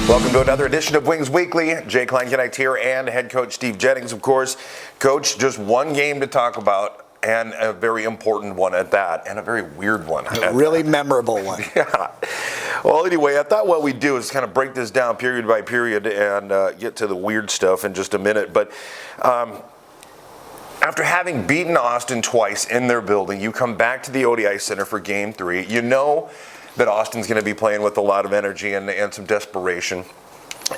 Welcome to another edition of Wings Weekly. Jay Klein-Knecht here and head coach Steve Jennings, of course. Coach, just one game to talk about, and a very important one at that, and a very weird one. A really memorable one. Yeah. Well, anyway, I thought what we'd do is kind of break this down period by period and get to the weird stuff in just a minute. But after having beaten Austin twice in their building, you come back to the Odde Ice Center for Game 3. You know that Austin's going to be playing with a lot of energy and some desperation.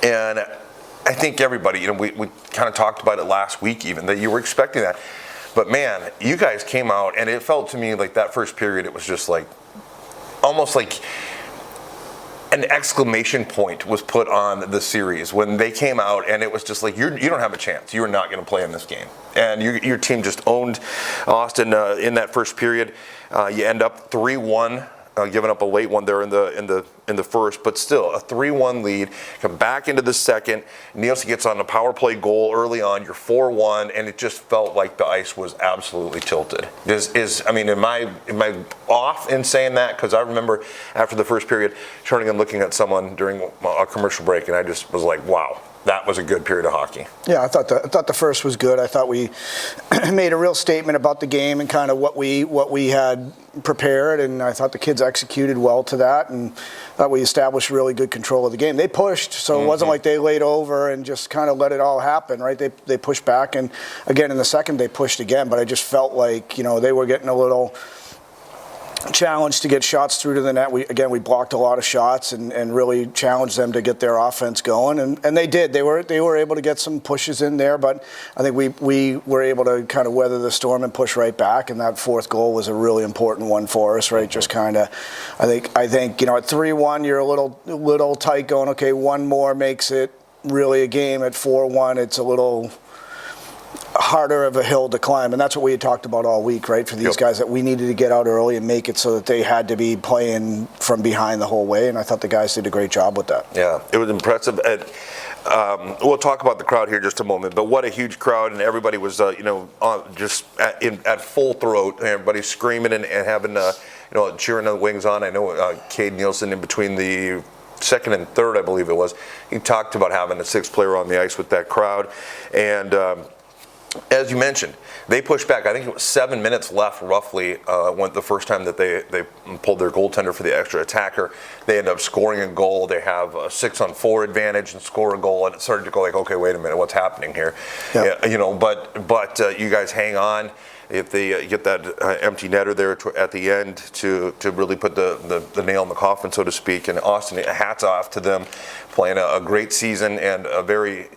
And I think everybody, we kind of talked about it last week even, that you were expecting that. But man, you guys came out, and it felt to me like that first period, it was just like, almost like an exclamation point was put on the series when they came out, and it was just like, you don't have a chance. You are not going to play in this game. And your team just owned Austin in that first period. You end up 3-1. Giving up a late one there in the first, but still a 3-1 lead. Come back into the second. Neilson gets on a power play goal early on. You're 4-1, and it just felt like the ice was absolutely tilted. Am I off in saying that? Because I remember after the first period, turning and looking at someone during a commercial break, and I just was like, wow. That was a good period of hockey. Yeah, I thought the first was good. I thought we made a real statement about the game and kind of what we had prepared, and I thought the kids executed well to that, and thought we established really good control of the game. They pushed, so it wasn't like they laid over and just kind of let it all happen, right? They pushed back, and again in the second they pushed again, but I just felt like they were getting a little challenged to get shots through to the net. We blocked a lot of shots and really challenged them to get their offense going, and they did. They were able to get some pushes in there, but I think we were able to kind of weather the storm and push right back. And that fourth goal was a really important one for us, right? Just kind of, I think at 3-1 you're a little tight, going okay, one more makes it really a game. At 4-1 it's a little harder of a hill to climb, and that's what we had talked about all week, right? For these guys, that we needed to get out early and make it so that they had to be playing from behind the whole way, and I thought the guys did a great job with that. Yeah, it was impressive. We'll talk about the crowd here in just a moment, but what a huge crowd, and everybody was, just at full throat. Everybody screaming and having, cheering the Wings on. I know Cade Neilson in between the second and third, I believe it was, he talked about having a sixth player on the ice with that crowd, and as you mentioned, they pushed back. I think it was 7 minutes left, roughly, went the first time that they pulled their goaltender for the extra attacker. They end up scoring a goal. They have a 6-on-4 advantage and score a goal, and it started to go like, okay, wait a minute, what's happening here? Yeah. But you guys hang on. If they get that empty netter there at the end to really put the nail in the coffin, so to speak. And Austin, hats off to them, playing a great season and a very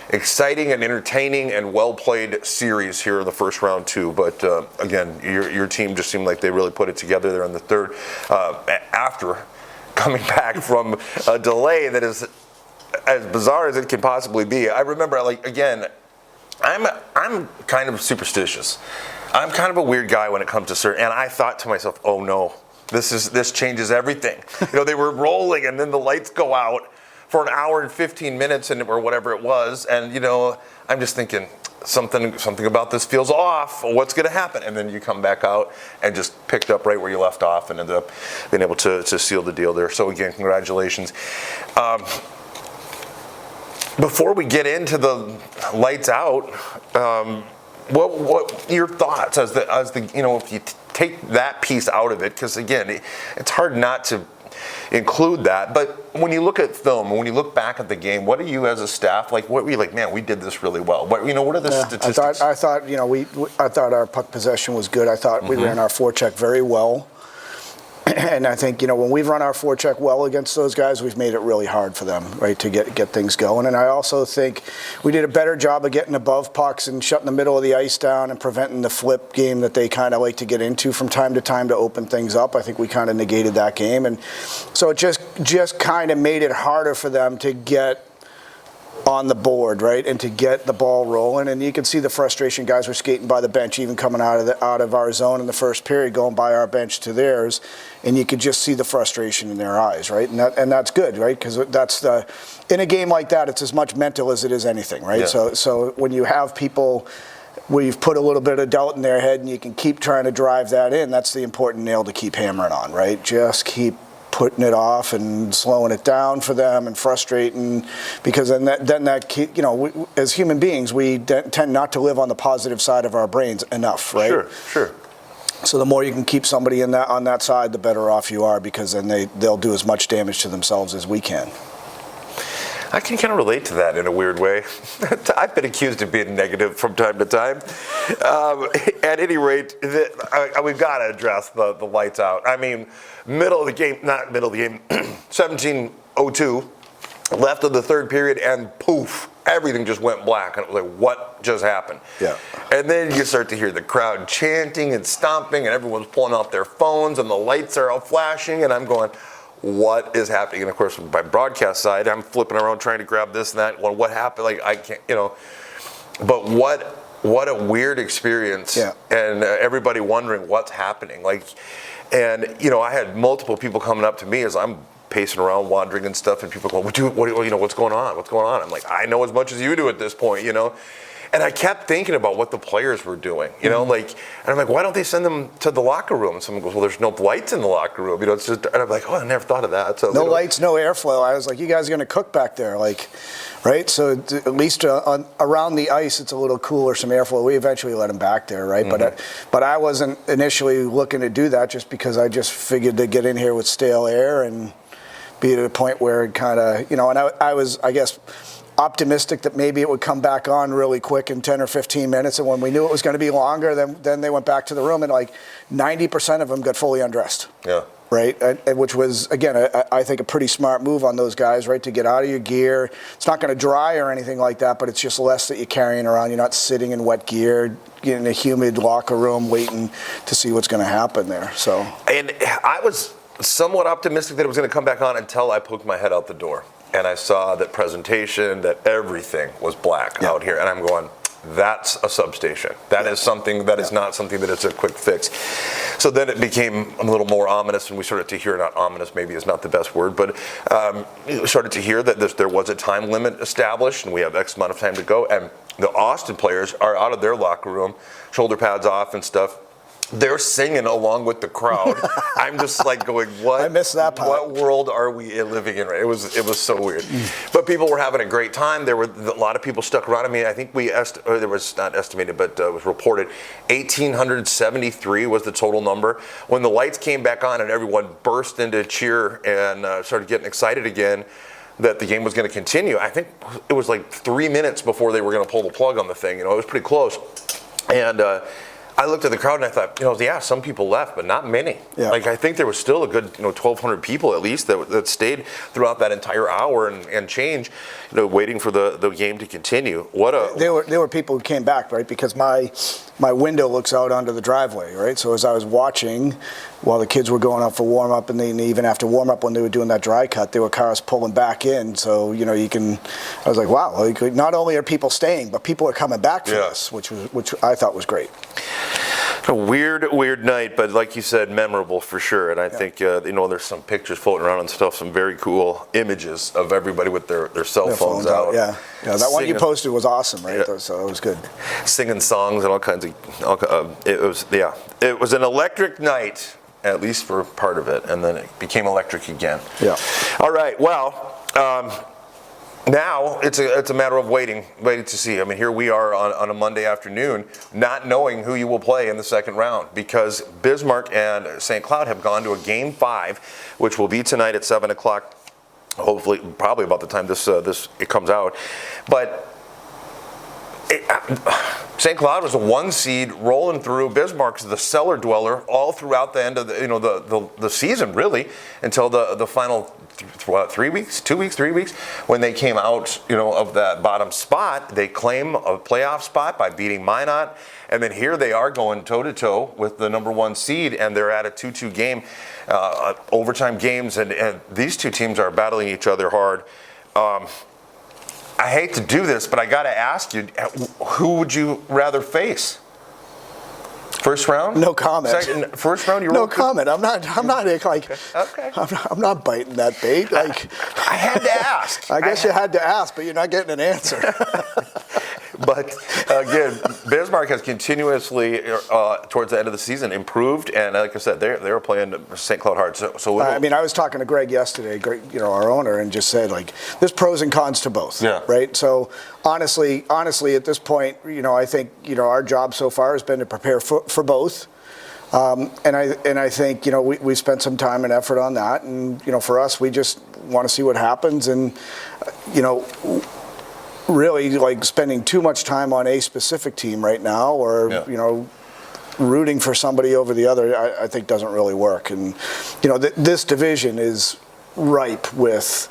exciting and entertaining and well-played series here in the first round too. But again, your team just seemed like they really put it together there in the third after coming back from a delay that is as bizarre as it can possibly be. I remember, I'm kind of superstitious. I'm kind of a weird guy when it comes to certain, and I thought to myself, oh no, this changes everything. They were rolling, and then the lights go out for an hour and 15 minutes or whatever it was, and I'm just thinking something about this feels off. What's going to happen? And then you come back out and just picked up right where you left off and ended up being able to seal the deal there. So again, congratulations. Before we get into the lights out, what your thoughts as the if you take that piece out of it, because again, it's hard not to include that. But when you look at film, when you look back at the game, what are you as a staff like? What were you like? Man, we did this really well. What are the statistics? I thought our puck possession was good. I thought we ran our forecheck very well. And I think, when we've run our forecheck well against those guys, we've made it really hard for them, right, to get things going. And I also think we did a better job of getting above pucks and shutting the middle of the ice down and preventing the flip game that they kind of like to get into from time to time to open things up. I think we kind of negated that game. And so it just kind of made it harder for them to get on the board, right, and to get the ball rolling. And you can see the frustration. Guys were skating by the bench, even coming out of our zone in the first period, going by our bench to theirs, and you could just see the frustration in their eyes, right? And that's good, right? Because in a game like that, it's as much mental as it is anything, right? Yeah. So when you have people where you've put a little bit of doubt in their head and you can keep trying to drive that in, that's the important nail to keep hammering on, right? Just keep putting it off and slowing it down for them and frustrating, because then that as human beings, we tend not to live on the positive side of our brains enough, right? Sure. So the more you can keep somebody on that side, the better off you are, because then they'll do as much damage to themselves as we can. I can kind of relate to that in a weird way. I've been accused of being negative from time to time. At any rate, we've got to address the lights out. I mean, middle of the game, 17:02, left of the third period, and poof, everything just went black. And it was like, what just happened? Yeah. And then you start to hear the crowd chanting and stomping, and everyone's pulling out their phones, and the lights are all flashing, and I'm going, what is happening? And of course, by broadcast side, I'm flipping around trying to grab this and that. Well, what happened? Like, I can't, but what a weird experience. Yeah. And everybody wondering what's happening. Like, and I had multiple people coming up to me as I'm pacing around, wandering and stuff, and people going, what's going on? What's going on? I'm like, I know as much as you do at this point, And I kept thinking about what the players were doing, and I'm like, why don't they send them to the locker room? And someone goes, well, there's no lights in the locker room, it's just, and I'm like, oh, I never thought of that. So no lights, no airflow. I was like, you guys are going to cook back there, right? So at least around the ice, it's a little cooler, some airflow. We eventually let them back there, right? Mm-hmm. But I wasn't initially looking to do that, just because I just figured to get in here with stale air and be at a point where it kind of, and I was, I guess, optimistic that maybe it would come back on really quick in 10 or 15 minutes. And when we knew it was going to be longer, then they went back to the room, and like 90% of them got fully undressed. Yeah. Right? And which was, again, I think a pretty smart move on those guys, right? To get out of your gear. It's not going to dry or anything like that, but it's just less that you're carrying around. You're not sitting in wet gear, in a humid locker room waiting to see what's going to happen there. So. And I was somewhat optimistic that it was going to come back on until I poked my head out the door. And I saw that presentation, that everything was black out here. And I'm going, that's a substation. That is something that is not something that is a quick fix. So then it became a little more ominous, and we started to hear, not ominous maybe is not the best word, but started to hear that there was a time limit established, and we have X amount of time to go. And the Austin players are out of their locker room, shoulder pads off and stuff. They're singing along with the crowd. I'm just like going, what? I missed that part. What world are we living in? Right? It was so weird. But people were having a great time. There were a lot of people stuck around. I mean, I think there was not estimated, but it was reported 1,873 was the total number. When the lights came back on and everyone burst into cheer and started getting excited again that the game was going to continue, I think it was like 3 minutes before they were going to pull the plug on the thing. It was pretty close. And I looked at the crowd and I thought, some people left, but not many. Yeah. Like, I think there was still a good, 1,200 people at least that stayed throughout that entire hour and change, waiting for the game to continue. There were people who came back, right? Because my window looks out onto the driveway, right? So as I was watching while the kids were going up for warm up, and then even after warm up when they were doing that dry cut, there were cars pulling back in. So I was like, wow, not only are people staying, but people are coming back for this, which I thought was great. A weird night, but like you said, memorable for sure. And I think there's some pictures floating around and stuff, some very cool images of everybody with their cell phones out. Yeah, that one you posted was awesome, right? Yeah. So it was good. Singing songs and all kinds of. It was an electric night, at least for part of it, and then it became electric again. Yeah. All right. Well. Now it's a matter of waiting to see. I mean, here we are on a Monday afternoon, not knowing who you will play in the second round, because Bismarck and St. Cloud have gone to a Game 5, which will be tonight at 7 o'clock. Hopefully, probably about the time it comes out. But St. Cloud was a 1 seed rolling through. Bismarck's the cellar dweller all throughout the end of the season, really, until the final 3 weeks, 2 weeks, 3 weeks, when they came out of that bottom spot. They claim a playoff spot by beating Minot, and then here they are going toe to toe with the number 1 seed, and they're at a 2-2 game, overtime games, and these two teams are battling each other hard. I hate to do this, but I got to ask you, who would you rather face? First round? No comment. First round? No comment. I'm not like. Okay. I'm not biting that bait. Like, I had to ask. I guess you had to ask, but you're not getting an answer. But again, Bismarck has continuously, towards the end of the season, improved, and like I said, they're playing St. Cloud hard. So I mean, I was talking to Greg yesterday, our owner, and just said, like, there's pros and cons to both. Yeah. Right. So honestly, at this point, I think our job so far has been to prepare for both. And I think we spent some time and effort on that, and for us, we just want to see what happens, and really like spending too much time on a specific team right now, or rooting for somebody over the other, I think doesn't really work. And this division is ripe with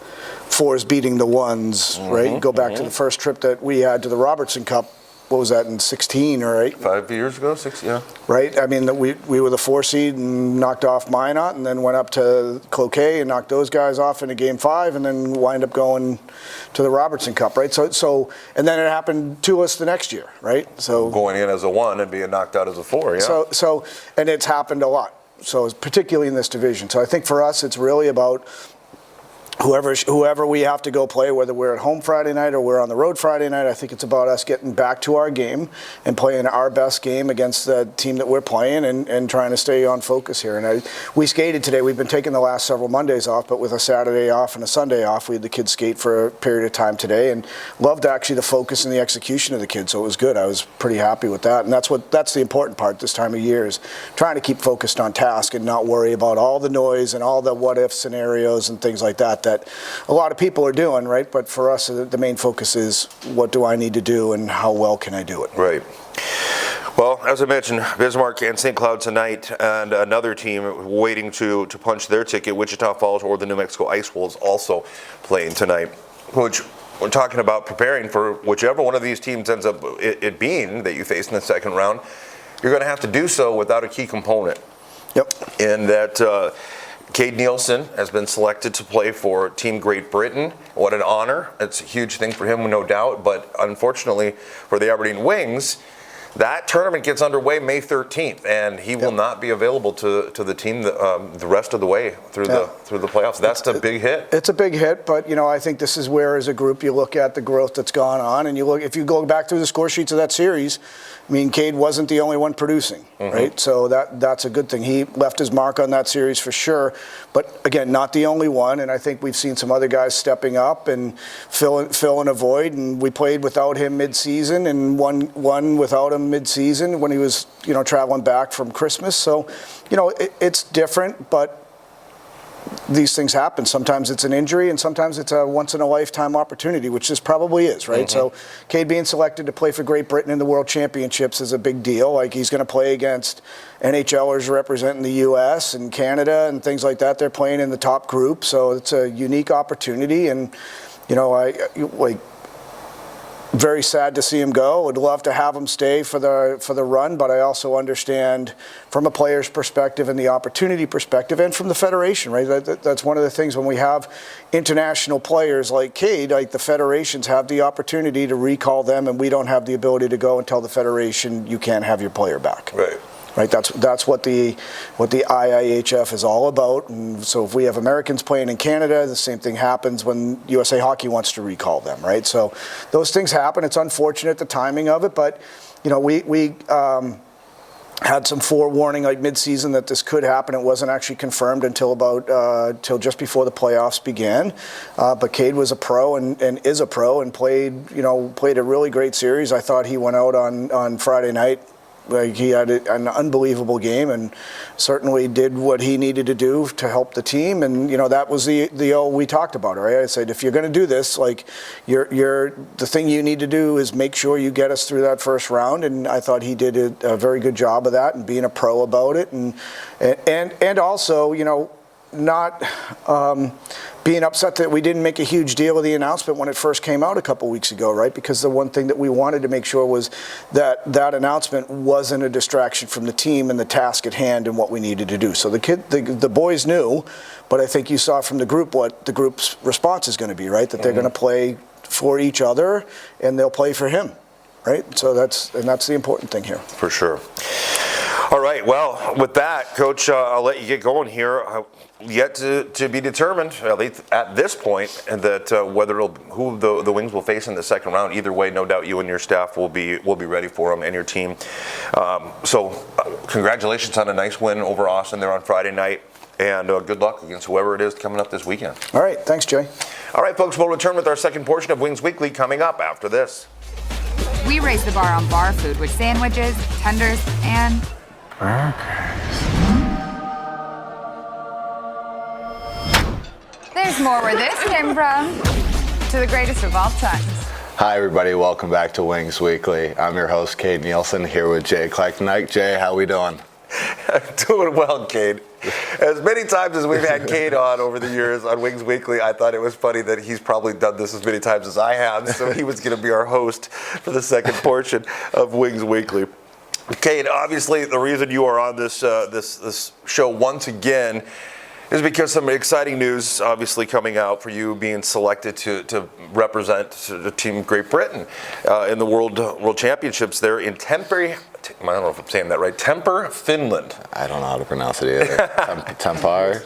fours beating the ones, right? You go back to the first trip that we had to the Robertson Cup. What was that, in 16 or 8? 5 years ago, 6, yeah. Right? I mean, we were the 4 seed and knocked off Minot, and then went up to Cloquet and knocked those guys off into Game 5, and then wind up going to the Robertson Cup, right? So and then it happened to us the next year, right? So going in as a 1 and being knocked out as a 4, yeah. So and it's happened a lot. So particularly in this division. So I think for us, it's really about whoever we have to go play, whether we're at home Friday night or we're on the road Friday night. I think it's about us getting back to our game and playing our best game against the team that we're playing, and trying to stay on focus here. And we skated today. We've been taking the last several Mondays off, but with a Saturday off and a Sunday off, we had the kids skate for a period of time today, and loved actually the focus and the execution of the kids. So it was good. I was pretty happy with that. And that's the important part this time of year, is trying to keep focused on task and not worry about all the noise and all the what-if scenarios and things like that a lot of people are doing, right? But for us, the main focus is, what do I need to do and how well can I do it? Right. Well, as I mentioned, Bismarck and St. Cloud tonight, and another team waiting to punch their ticket, Wichita Falls or the New Mexico Ice Wolves, also playing tonight, which we're talking about preparing for whichever one of these teams ends up it being that you face in the second round. You're going to have to do so without a key component. Yep. And that Cade Neilson has been selected to play for Team Great Britain. What an honor. It's a huge thing for him, no doubt. But unfortunately for the Aberdeen Wings, that tournament gets underway May 13th, and he will not be available to the team the rest of the way through the playoffs. That's a big hit. It's a big hit, but I think this is where, as a group, you look at the growth that's gone on, and if you go back through the score sheets of that series, I mean, Cade wasn't the only one producing, right? So that's a good thing. He left his mark on that series for sure, but again, not the only one. And I think we've seen some other guys stepping up and filling a void. And we played without him mid-season, and won without him mid-season when he was traveling back from Christmas. So it's different, but these things happen. Sometimes it's an injury, and sometimes it's a once-in-a-lifetime opportunity, which this probably is, right? So Cade being selected to play for Great Britain in the World Championships is a big deal. Like, he's going to play against NHLers representing the U.S. and Canada and things like that. They're playing in the top group, so it's a unique opportunity. And, very sad to see him go. Would love to have him stay for the run, but I also understand from a player's perspective and the opportunity perspective, and from the federation, right? That's one of the things when we have international players like Cade, like, the federations have the opportunity to recall them, and we don't have the ability to go and tell the federation you can't have your player back. Right. Right, that's what the IIHF is all about. And so if we have Americans playing in Canada, the same thing happens when USA Hockey wants to recall them, right? So those things happen. It's unfortunate, the timing of it, but we had some forewarning, like mid-season, that this could happen. It wasn't actually confirmed until till just before the playoffs began. But Cade was a pro and is a pro, and played a really great series. I thought he went out on Friday night. Like, he had an unbelievable game, and certainly did what he needed to do to help the team. And that was we talked about it, right? I said, if you're going to do this, like, the thing you need to do is make sure you get us through that first round. And I thought he did a very good job of that, and being a pro about it, and also not being upset that we didn't make a huge deal of the announcement when it first came out a couple weeks ago, right? Because the one thing that we wanted to make sure was that announcement wasn't a distraction from the team and the task at hand and what we needed to do. So the boys knew, but I think you saw from the group what the group's response is going to be, right? That they're going to play for each other, and they'll play for him, right? So that's the important thing here. For sure. All right, well, with that, Coach, I'll let you get going here. yet to be determined, at least at this point, and that who the Wings will face in the second round. Either way, no doubt you and your staff will be ready for them, and your team. So congratulations on a nice win over Austin there on Friday night, and good luck against whoever it is coming up this weekend. All right, thanks, Jay. All right, folks, we'll return with our second portion of Wings Weekly coming up after this. We raise the bar on bar food with sandwiches, tenders, and there's more where this came from. To the greatest of all times. Hi, everybody. Welcome back to Wings Weekly. I'm your host, Cade Neilson, here with Jay Clark tonight. Jay, how we doing? Doing well, Cade. As many times as we've had Cade on over the years on Wings Weekly, I thought it was funny that he's probably done this as many times as I have, so he was going to be our host for the second portion of Wings Weekly. Cade, obviously the reason you are on this this show once again is because some exciting news obviously coming out for you being selected to represent the team Great Britain in the World Championships there in Tampere. I don't know if I'm saying that right. Tampere, Finland. I don't know how to pronounce it either. Tampere,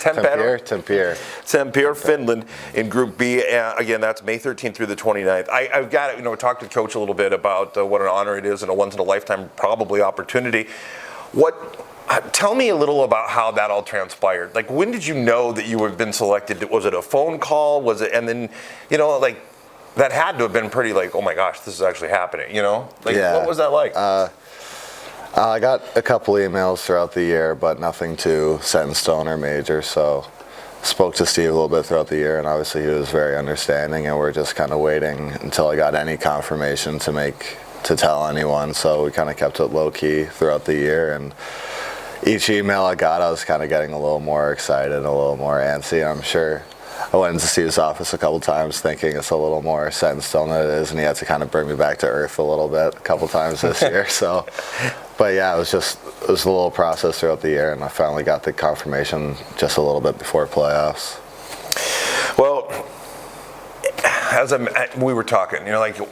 Finland in Group B. Again, that's May 13th through the 29th. I've got to talk to Coach a little bit about what an honor it is and a once-in-a-lifetime probably opportunity. Tell me a little about how that all transpired. Like, when did you know that you had been selected? Was it a phone call? Was it, and then, that had to have been pretty oh my gosh, this is actually happening, Yeah. What was that like? I got a couple emails throughout the year, but nothing too set in stone or major. So spoke to Steve a little bit throughout the year, and obviously he was very understanding, and we're just kind of waiting until I got any confirmation to tell anyone. So we kind of kept it low key throughout the year, and each email I got, I was kind of getting a little more excited, a little more antsy. I'm sure I went into Steve's office a couple times thinking it's a little more set in stone than it is, and he had to kind of bring me back to earth a little bit a couple times this year. So, but yeah, it was a little process throughout the year, and I finally got the confirmation just a little bit before playoffs. Well, as we were talking,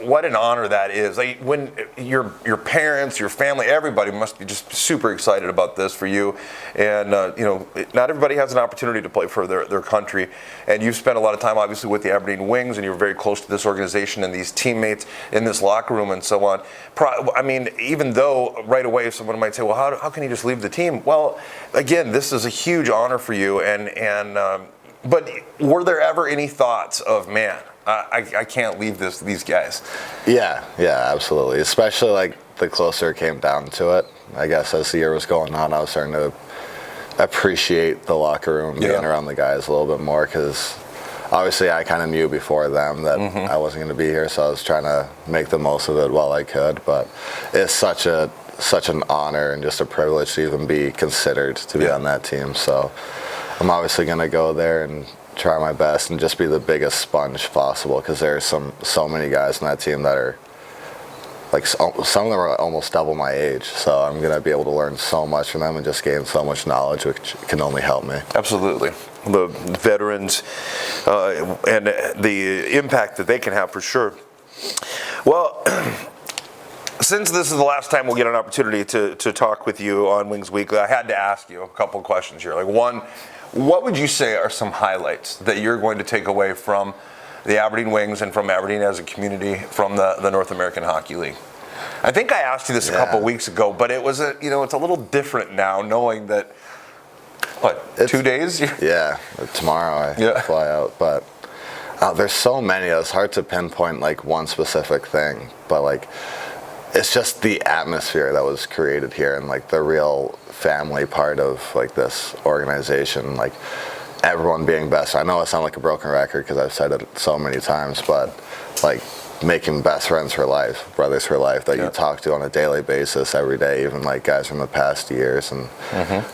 what an honor that is. When your parents, your family, everybody must be just super excited about this for you. And not everybody has an opportunity to play for their country. And you've spent a lot of time, obviously, with the Aberdeen Wings, and you're very close to this organization and these teammates in this locker room and so on. Even though right away someone might say, well, how can you just leave the team? Well, again, this is a huge honor for you. But were there ever any thoughts of, man, I can't leave these guys? Yeah, absolutely. Especially the closer it came down to it. I guess as the year was going on, I was starting to appreciate the locker room, being around the guys a little bit more, because obviously I kind of knew before them that I wasn't going to be here, so I was trying to make the most of it while I could. But it's such an honor and just a privilege to even be considered to be on that team. So I'm obviously going to go there and try my best and just be the biggest sponge possible, because there's so many guys on that team that are some of them are almost double my age, so I'm going to be able to learn so much from them and just gain so much knowledge, which can only help me. Absolutely. The veterans and the impact that they can have, for sure. Well, since this is the last time we'll get an opportunity to talk with you on Wings Weekly, I had to ask you a couple of questions here. One, what would you say are some highlights that you're going to take away from the Aberdeen Wings and from Aberdeen as a community from the North American Hockey League? I think I asked you this a couple of weeks ago, but it was it's a little different now, knowing that 2 days? Yeah, tomorrow I fly out, but there's so many. It's hard to pinpoint one specific thing, but it's just the atmosphere that was created here, and the real family part of this organization, everyone being best. I know I sound like a broken record because I've said it so many times, but making best friends for life, brothers for life that you talk to on a daily basis every day, even guys from the past years, and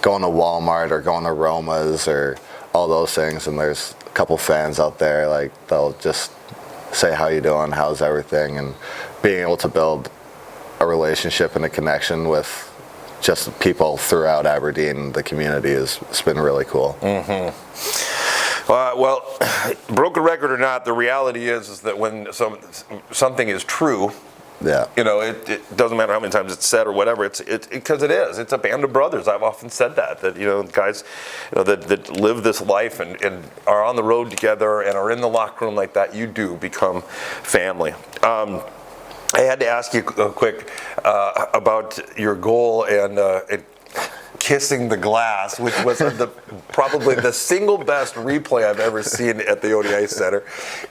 going to Walmart or going to Roma's or all those things, and there's a couple fans out there they'll just say, how you doing, how's everything, and being able to build a relationship and a connection with just people throughout Aberdeen, the community, it's been really cool. Well, broken record or not, the reality is that when something is true, Yeah. It doesn't matter how many times it's said or whatever. It's because it is. It's a band of brothers. I've often said that guys, that live this life and are on the road together and are in the locker room like that. You do become family. I had to ask you quick about your goal and kissing the glass, which was probably the single best replay I've ever seen at the Odde Ice Center.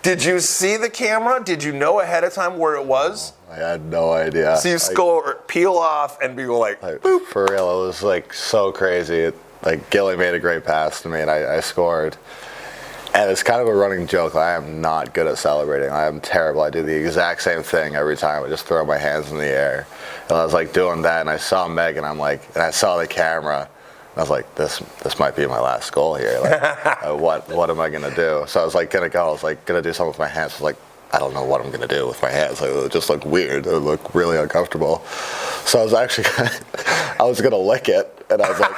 Did you see the camera? Did you know ahead of time where it was? I had no idea. So you score, peel off, and be like boop. For real, it was like so crazy. Gilly made a great pass to me, and I scored. And it's kind of a running joke. I am not good at celebrating. I am terrible. I do the exact same thing every time. I just throw my hands in the air. And I was doing that, and I saw Meg, and and I saw the camera. And I was like, this might be my last goal here. What am I gonna do? So I was gonna go. I was gonna do something with my hands. I was I don't know what I'm gonna do with my hands. It just looked weird. It looked really uncomfortable. So I was actually, I was gonna lick it, and I was like.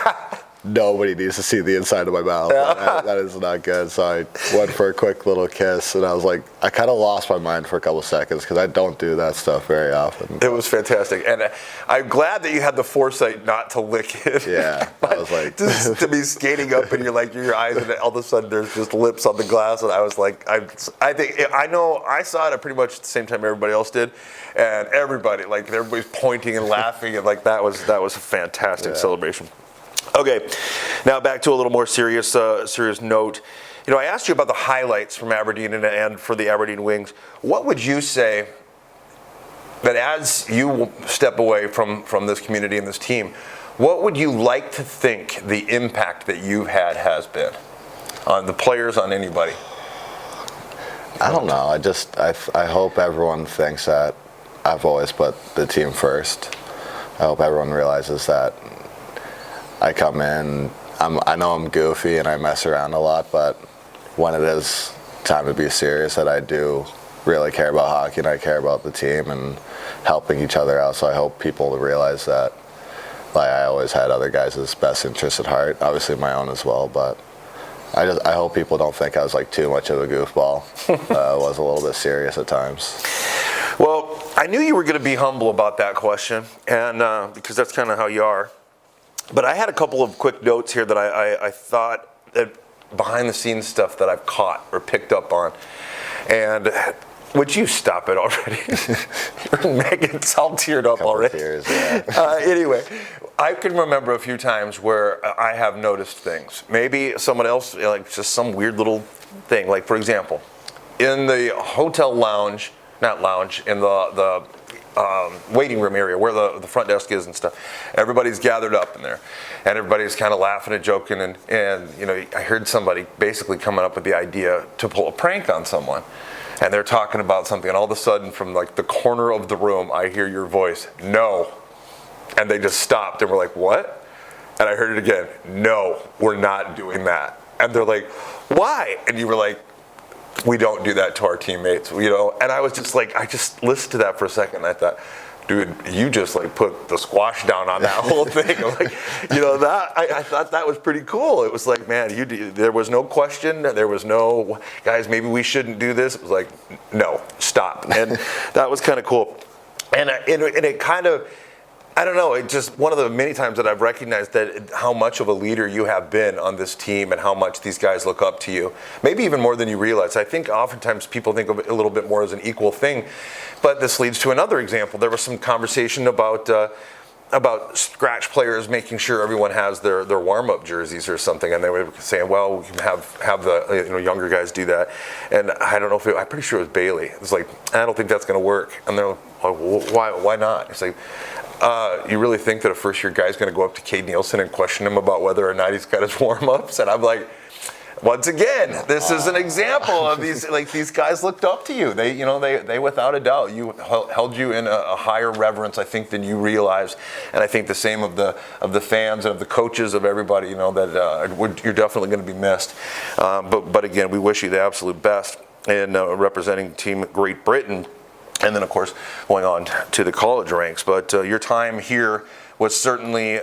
Nobody needs to see the inside of my mouth. That is not good. So I went for a quick little kiss, and I kind of lost my mind for a couple seconds because I don't do that stuff very often. It was fantastic, and I'm glad that you had the foresight not to lick it. Yeah, I was just to be skating up and your eyes, and all of a sudden there's just lips on the glass, and I was I saw it at pretty much the same time everybody else did, and everybody's pointing and laughing, and that was a fantastic celebration. Okay, now back to a little more serious note. I asked you about the highlights from Aberdeen and for the Aberdeen Wings. What would you say that as you step away from this community and this team, what would you like to think the impact that you've had has been on the players, on anybody? I don't know. I hope everyone thinks that I've always put the team first. I hope everyone realizes that I come in, I know I'm goofy and I mess around a lot, but when it is time to be serious, that I do really care about hockey and I care about the team and helping each other out. So I hope people realize that I always had other guys' best interests at heart, obviously my own as well, but I hope people don't think I was too much of a goofball. I was a little bit serious at times. Well, I knew you were going to be humble about that question, and because that's kind of how you are. But I had a couple of quick notes here that I thought that behind the scenes stuff that I've caught or picked up on. And would you stop it already? Megan's all teared up already. Tears, yeah. Anyway, I can remember a few times where I have noticed things. Maybe someone else, just some weird little thing. For example, in the hotel lounge, in the waiting room area where the front desk is and stuff. Everybody's gathered up in there, and everybody's kind of laughing and joking. And I heard somebody basically coming up with the idea to pull a prank on someone, and they're talking about something, and all of a sudden from the corner of the room, I hear your voice, "No," and they just stopped and were like, "What?" And I heard it again, "No, we're not doing that." And they're like, "Why?" And you were like, "We don't do that to our teammates," And I was just I just listened to that for a second, and I thought, dude, you just put the squash down on that whole thing. I thought that was pretty cool. It was man, there was no question. There was no, guys, maybe we shouldn't do this. It was no, stop. And that was kind of cool. And it kind of, I don't know, it's just one of the many times that I've recognized that how much of a leader you have been on this team and how much these guys look up to you. Maybe even more than you realize. I think oftentimes people think of it a little bit more as an equal thing. But this leads to another example. There was some conversation about scratch players making sure everyone has their warm-up jerseys or something, and they were saying, well, we can have the younger guys do that. And I don't know if I'm pretty sure it was Bailey. It was I don't think that's going to work. And they're like, well, why not? It's you really think that a first-year guy's going to go up to Cade Neilson and question him about whether or not he's got his warm-ups? And I'm like, once again, this is an example of these guys looked up to you. They without a doubt, held you in a higher reverence, I think, than you realize. And I think the same of the fans and of the coaches, of everybody, that you're definitely going to be missed. But again, we wish you the absolute best in representing Team Great Britain. And then, of course, going on to the college ranks. But your time here was certainly,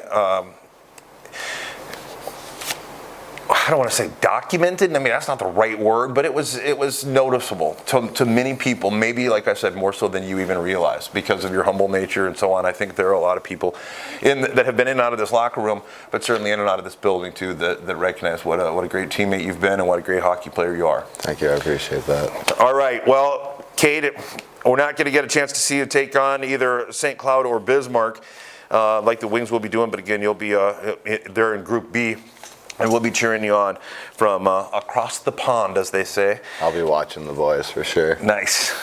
I don't want to say documented. I mean, that's not the right word, but it was noticeable to many people. Maybe, like I said, more so than you even realize because of your humble nature and so on. I think there are a lot of people that have been in and out of this locker room, but certainly in and out of this building too, that recognize what a great teammate you've been and what a great hockey player you are. Thank you. I appreciate that. All right. Well, Cade, we're not going to get a chance to see you take on either St. Cloud or Bismarck like the Wings will be doing, but again, you'll be there in Group B. And we'll be cheering you on from across the pond, as they say. I'll be watching the boys for sure. Nice.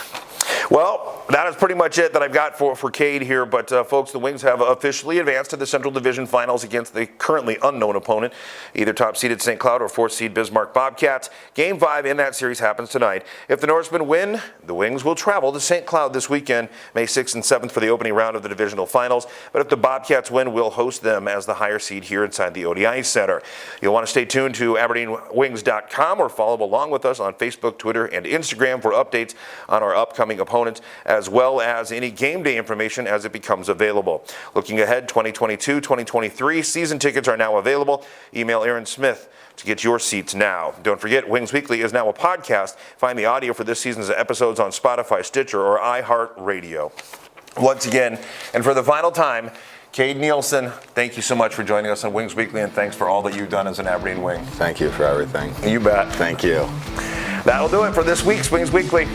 Well, that is pretty much it that I've got for Cade here. But, folks, the Wings have officially advanced to the Central Division Finals against the currently unknown opponent, either top-seeded St. Cloud or fourth-seed Bismarck Bobcats. Game 5 in that series happens tonight. If the Norsemen win, the Wings will travel to St. Cloud this weekend, May 6th and 7th for the opening round of the divisional finals. But if the Bobcats win, we'll host them as the higher seed here inside the Odde Ice Center. You'll want to stay tuned to AberdeenWings.com or follow along with us on Facebook, Twitter, and Instagram for updates on our upcoming opponents, as well as any game day information as it becomes available. Looking ahead, 2022-2023 season tickets are now available. Email Aaron Smith to get your seats now. Don't forget, Wings Weekly is now a podcast. Find the audio for this season's episodes on Spotify, Stitcher, or iHeartRadio. Once again, and for the final time, Cade Neilson, thank you so much for joining us on Wings Weekly, and thanks for all that you've done as an Aberdeen Wing. Thank you for everything. You bet. Thank you. That'll do it for this week's Wings Weekly.